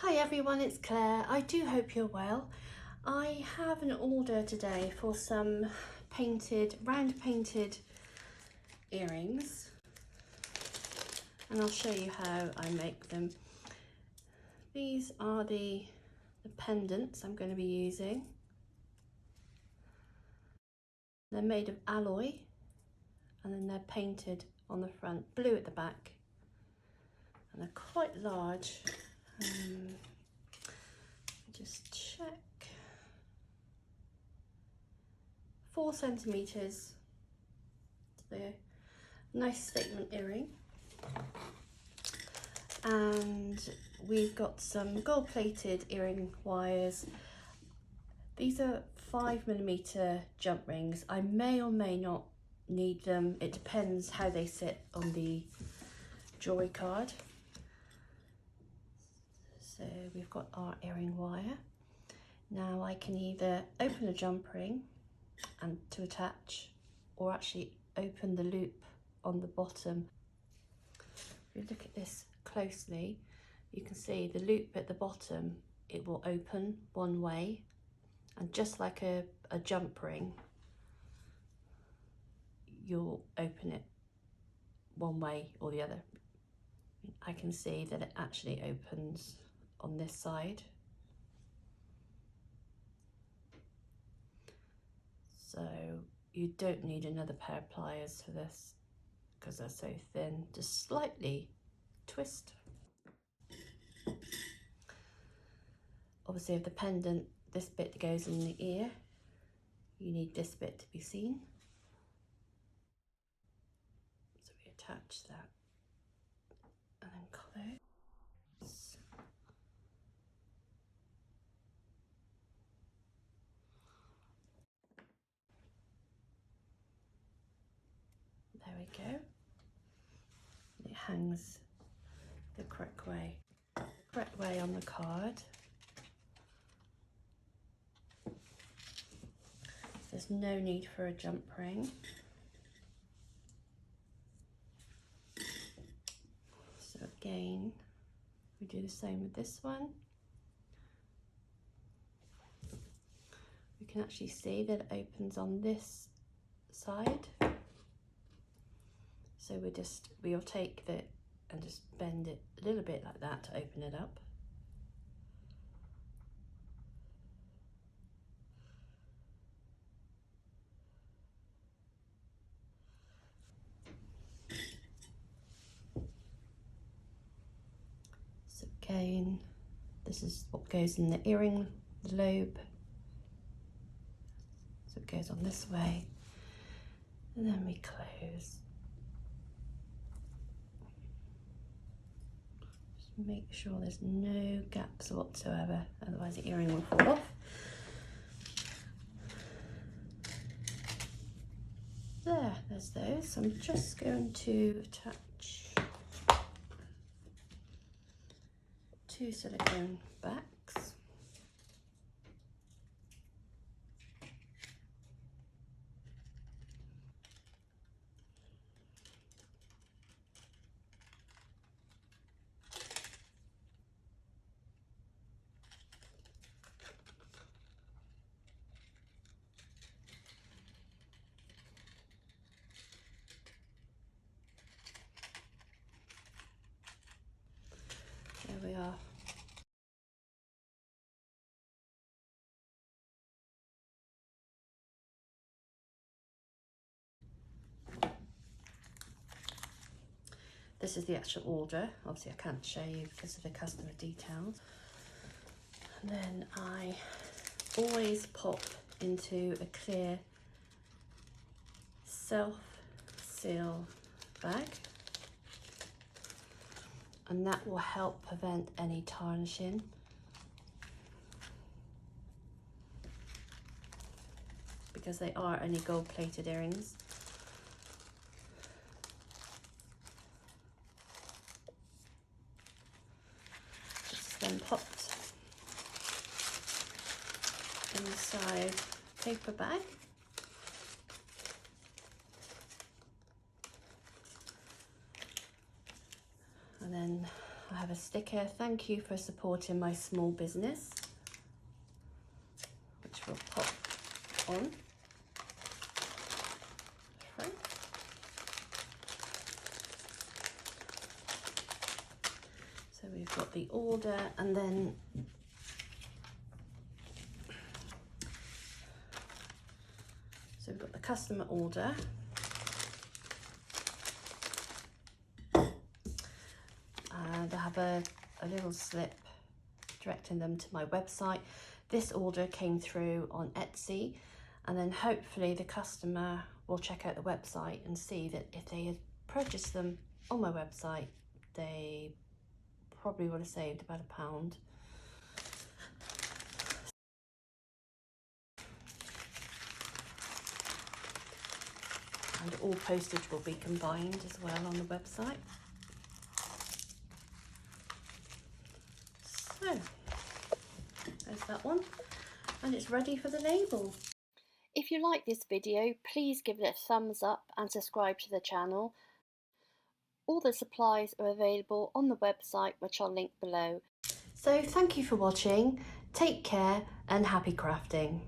Hi everyone, it's Claire. I do hope you're well. I have an order today for some round painted earrings, and I'll show you how I make them. These are the pendants I'm going to be using. They're made of alloy and then they're painted on the front, blue at the back, and they're quite large. Just check. 4 centimeters. They're a nice statement earring. And we've got some gold plated earring wires. These are 5mm jump rings. I may or may not need them. It depends how they sit on the jewellery card. So we've got our earring wire. Now I can either open a jump ring and to attach, or actually open the loop on the bottom. If you look at this closely, you can see the loop at the bottom, it will open one way, and just like a jump ring, you'll open it one way or the other. I can see that it actually opens on this side. So you don't need another pair of pliers for this because they're so thin. Just slightly twist. Obviously, if the pendant, this bit goes in the ear, you need this bit to be seen. So we attach that and then close. There we go. It hangs the correct way on the card. There's no need for a jump ring. So again, we do the same with this one. We can actually see that it opens on this side. So we'll take that and just bend it a little bit like that to open it up. So again, this is what goes in the earring lobe. So it goes on this way, and then we close. Just make sure there's no gaps whatsoever, otherwise the earring will fall off. There's those. So I'm just going to attach 2 silicone backs. There we are. This is the actual order. Obviously I can't show you because of the customer details. And then I always pop into a clear self-seal bag, and that will help prevent any tarnishing. Because they are only gold plated earrings. Then popped inside paper bag. And then I have a sticker, thank you for supporting my small business, which we'll pop on. So we've got the order, and then so we've got the customer order. And I have a little slip directing them to my website. This order came through on Etsy, and then hopefully the customer will check out the website and see that if they had purchased them on my website, they probably would have saved about £1. And all postage will be combined as well on the website. So there's that one, and it's ready for the label. If you like this video, please give it a thumbs up and subscribe to the channel. All the supplies are available on the website, which I'll link below. So thank you for watching, take care and happy crafting.